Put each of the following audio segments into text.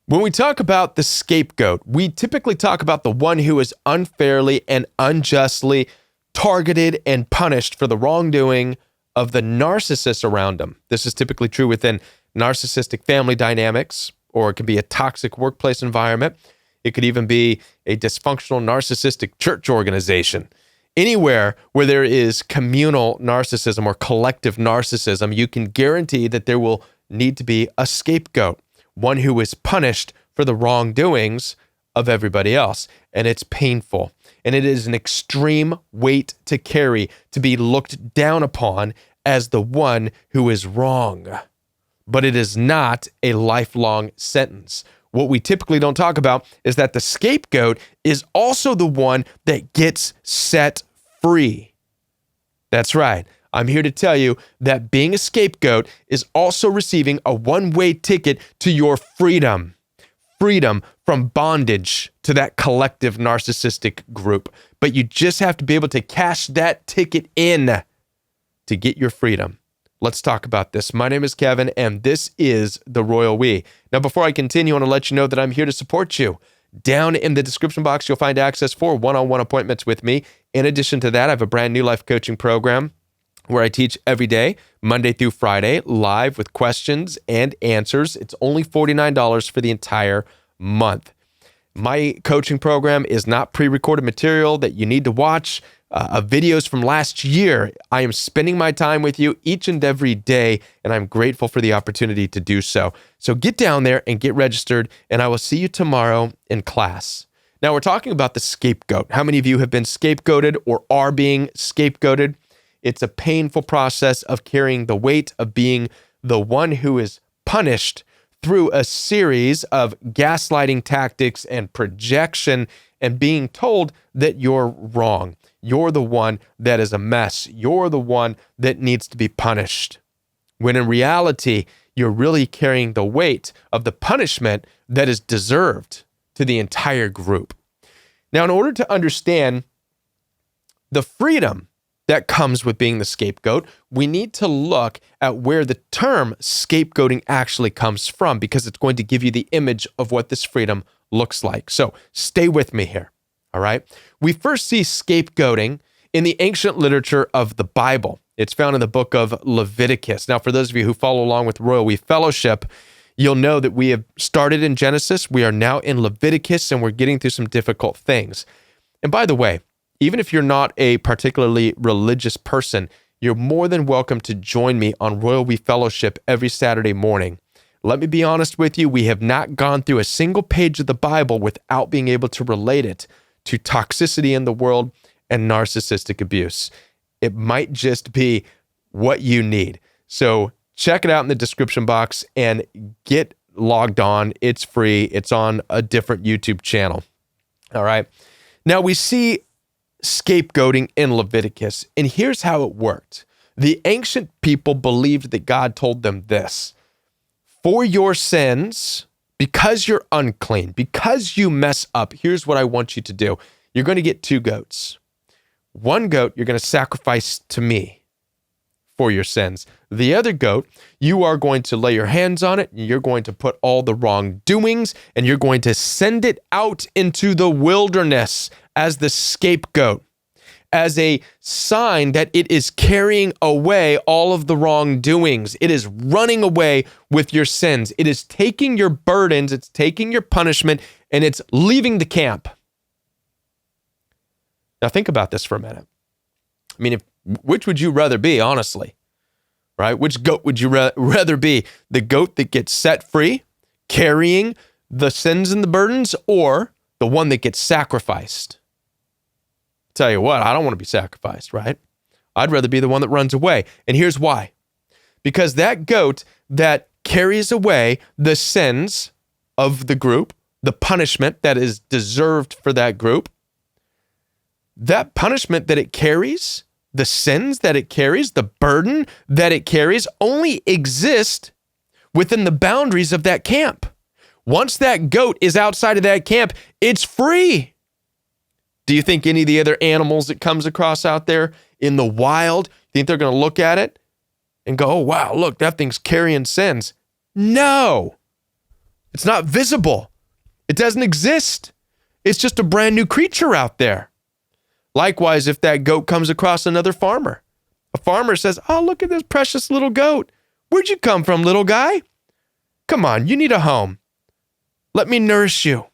When we talk about the scapegoat, we typically talk about the one who is unfairly and unjustly targeted and punished for the wrongdoing of the narcissists around them. This is typically true within narcissistic family dynamics, or it could be a toxic workplace environment. It could even be a dysfunctional narcissistic church organization. Anywhere where there is communal narcissism or collective narcissism, you can guarantee that there will need to be a scapegoat, one who is punished for the wrongdoings of everybody else. And it's painful. And it is an extreme weight to carry, to be looked down upon as the one who is wrong. But it is not a lifelong sentence. What we typically don't talk about is that the scapegoat is also the one that gets set free. That's right. I'm here to tell you that being a scapegoat is also receiving a one-way ticket to your freedom. Freedom from bondage to that collective narcissistic group. But you just have to be able to cash that ticket in to get your freedom. Let's talk about this. My name is Kevin, and this is The Royal We. Now, before I continue, I want to let you know that I'm here to support you. Down in the description box, you'll find access for one-on-one appointments with me. In addition to that, I have a brand new life coaching program where I teach every day, Monday through Friday, live with questions and answers. It's only $49 for the entire month. My coaching program is not pre-recorded material that you need to watch. Videos from last year. I am spending my time with you each and every day, and I'm grateful for the opportunity to do so. So get down there and get registered, and I will see you tomorrow in class. Now, we're talking about the scapegoat. How many of you have been scapegoated or are being scapegoated? It's a painful process of carrying the weight of being the one who is punished through a series of gaslighting tactics and projection and being told that you're wrong. You're the one that is a mess. You're the one that needs to be punished. When in reality, you're really carrying the weight of the punishment that is deserved to the entire group. Now, in order to understand the freedom that comes with being the scapegoat, we need to look at where the term scapegoating actually comes from, because it's going to give you the image of what this freedom looks like. So stay with me here, all right? We first see scapegoating in the ancient literature of the Bible. It's found in the book of Leviticus. Now, for those of you who follow along with Royal We Fellowship, you'll know that we have started in Genesis. We are now in Leviticus, and we're getting through some difficult things. And by the way, even if you're not a particularly religious person, you're more than welcome to join me on Royal We Fellowship every Saturday morning. Let me be honest with you, we have not gone through a single page of the Bible without being able to relate it to toxicity in the world and narcissistic abuse. It might just be what you need. So check it out in the description box and get logged on. It's free. It's on a different YouTube channel. All right. Now we see scapegoating in Leviticus, and here's how it worked. The ancient people believed that God told them this: for your sins, because you're unclean, because you mess up, here's what I want you to do. You're going to get 2 goats. One goat you're going to sacrifice to me for your sins. The other goat, you are going to lay your hands on it, and you're going to put all the wrongdoings, and you're going to send it out into the wilderness as the scapegoat, as a sign that it is carrying away all of the wrongdoings. It is running away with your sins. It is taking your burdens, it's taking your punishment, and it's leaving the camp. Now think about this for a minute. I mean, which would you rather be, honestly? Right? Which goat would you rather be? The goat that gets set free, carrying the sins and the burdens, or the one that gets sacrificed? Tell you what, I don't want to be sacrificed, right? I'd rather be the one that runs away. And here's why. Because that goat that carries away the sins of the group, the punishment that is deserved for that group, that punishment that it carries, the sins that it carries, the burden that it carries, only exist within the boundaries of that camp. Once that goat is outside of that camp, it's free. Do you think any of the other animals that comes across out there in the wild, think they're going to look at it and go, oh, wow, look, that thing's carrying sins? No. It's not visible. It doesn't exist. It's just a brand new creature out there. Likewise, if that goat comes across another farmer, a farmer says, oh, look at this precious little goat. Where'd you come from, little guy? Come on, you need a home. Let me nourish you.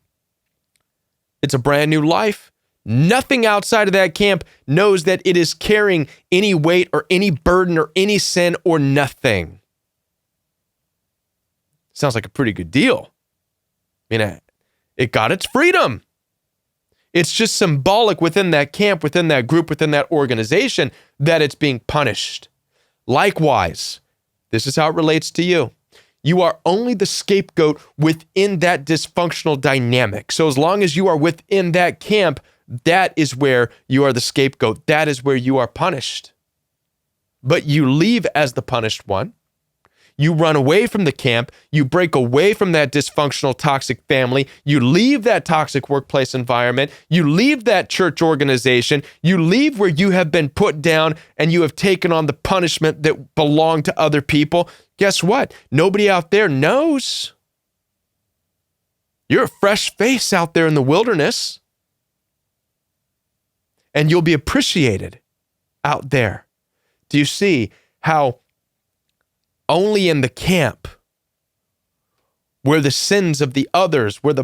It's a brand new life. Nothing outside of that camp knows that it is carrying any weight or any burden or any sin or nothing. Sounds like a pretty good deal. I mean, it got its freedom. It's just symbolic within that camp, within that group, within that organization that it's being punished. Likewise, this is how it relates to you. You are only the scapegoat within that dysfunctional dynamic. So as long as you are within that camp, that is where you are the scapegoat. That is where you are punished. But you leave as the punished one. You run away from the camp. You break away from that dysfunctional, toxic family. You leave that toxic workplace environment. You leave that church organization. You leave where you have been put down and you have taken on the punishment that belonged to other people. Guess what? Nobody out there knows. You're a fresh face out there in the wilderness. And you'll be appreciated out there. Do you see how only in the camp where the sins of the others, where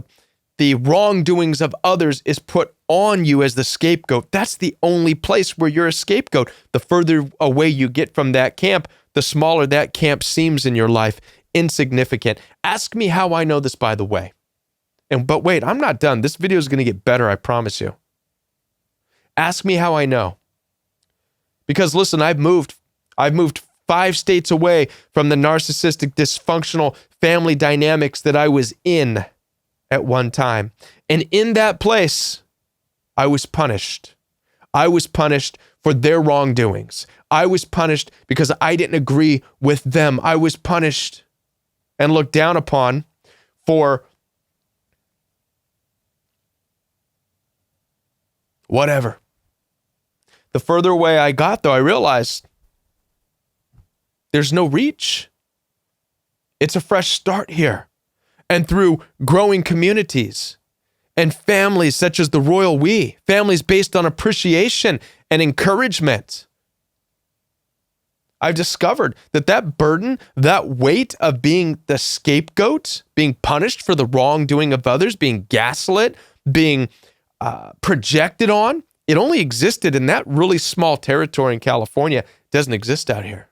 the wrongdoings of others is put on you as the scapegoat, that's the only place where you're a scapegoat. The further away you get from that camp, the smaller that camp seems in your life, insignificant. Ask me how I know this, by the way. But wait, I'm not done. This video is going to get better, I promise you. Ask me how I know. Because listen, I've moved 5 states away from the narcissistic, dysfunctional family dynamics that I was in at one time. And in that place, I was punished. I was punished for their wrongdoings. I was punished because I didn't agree with them. I was punished and looked down upon for whatever. The further away I got, though, I realized there's no reach. It's a fresh start here. And through growing communities and families such as the Royal We, families based on appreciation and encouragement, I've discovered that burden, that weight of being the scapegoat, being punished for the wrongdoing of others, being gaslit, being projected on, it only existed in that really small territory in California. It doesn't exist out here.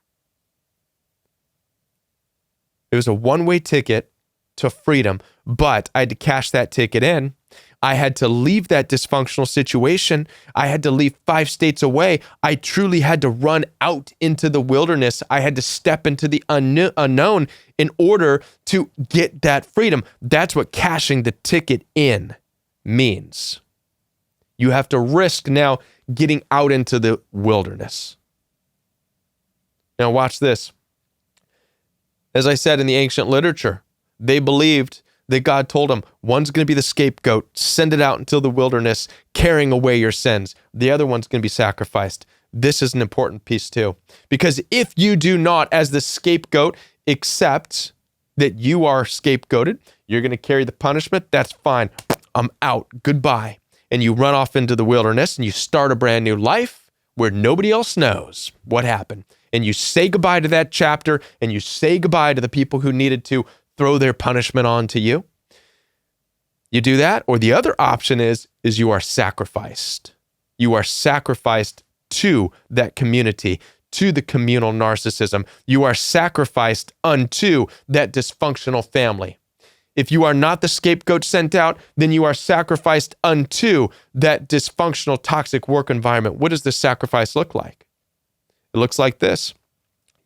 It was a one-way ticket to freedom, but I had to cash that ticket in. I had to leave that dysfunctional situation. I had to leave 5 states away. I truly had to run out into the wilderness. I had to step into the unknown in order to get that freedom. That's what cashing the ticket in means. You have to risk now getting out into the wilderness. Now watch this. As I said in the ancient literature, they believed that God told them, one's going to be the scapegoat, send it out into the wilderness, carrying away your sins. The other one's going to be sacrificed. This is an important piece too. Because if you do not, as the scapegoat, accept that you are scapegoated, you're going to carry the punishment, that's fine. I'm out. Goodbye. And you run off into the wilderness and you start a brand new life where nobody else knows what happened. And you say goodbye to that chapter and you say goodbye to the people who needed to throw their punishment onto you. You do that, or the other option is you are sacrificed. You are sacrificed to that community, to the communal narcissism. You are sacrificed unto that dysfunctional family. If you are not the scapegoat sent out, then you are sacrificed unto that dysfunctional, toxic work environment. What does this sacrifice look like? It looks like this.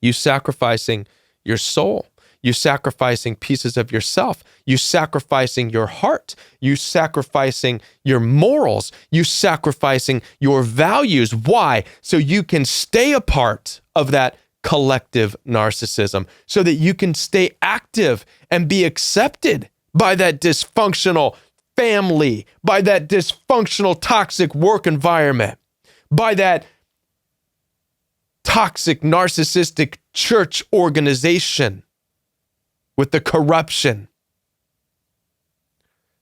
You sacrificing your soul. You sacrificing pieces of yourself. You sacrificing your heart. You sacrificing your morals. You sacrificing your values. Why? So you can stay a part of that collective narcissism, so that you can stay active and be accepted by that dysfunctional family, by that dysfunctional, toxic work environment, by that toxic, narcissistic church organization with the corruption.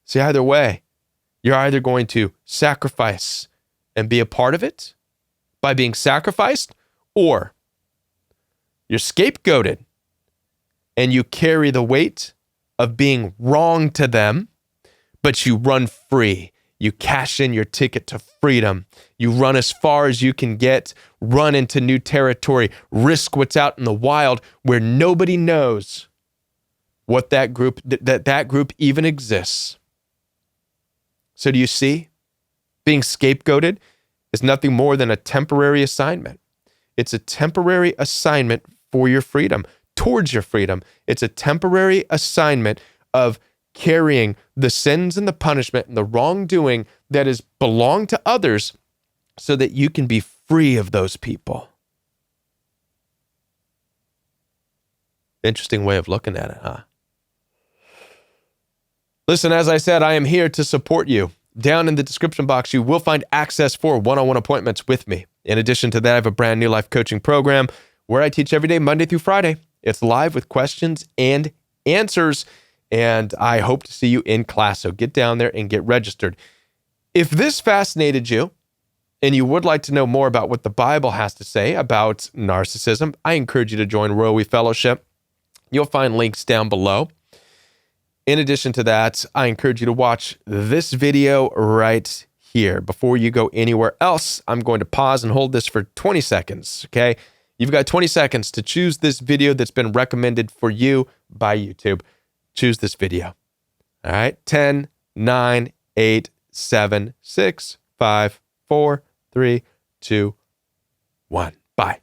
See, either way, you're either going to sacrifice and be a part of it by being sacrificed, or you're scapegoated and you carry the weight of being wrong to them, but you run free. You cash in your ticket to freedom. You run as far as you can get, run into new territory, risk what's out in the wild where nobody knows what that group even exists. So do you see? Being scapegoated is nothing more than a temporary assignment. It's a temporary assignment for your freedom, towards your freedom. It's a temporary assignment of carrying the sins and the punishment and the wrongdoing that is belong to others so that you can be free of those people. Interesting way of looking at it, huh? Listen, as I said, I am here to support you. Down in the description box, you will find access for one-on-one appointments with me. In addition to that, I have a brand new life coaching program where I teach every day, Monday through Friday. It's live with questions and answers, and I hope to see you in class. So get down there and get registered. If this fascinated you and you would like to know more about what the Bible has to say about narcissism, I encourage you to join Royal We Fellowship. You'll find links down below. In addition to that, I encourage you to watch this video right here. Before you go anywhere else, I'm going to pause and hold this for 20 seconds, okay? You've got 20 seconds to choose this video that's been recommended for you by YouTube. Choose this video. All right, 10, 9, 8, 7, 6, 5, 4, 3, 2, 1. Bye.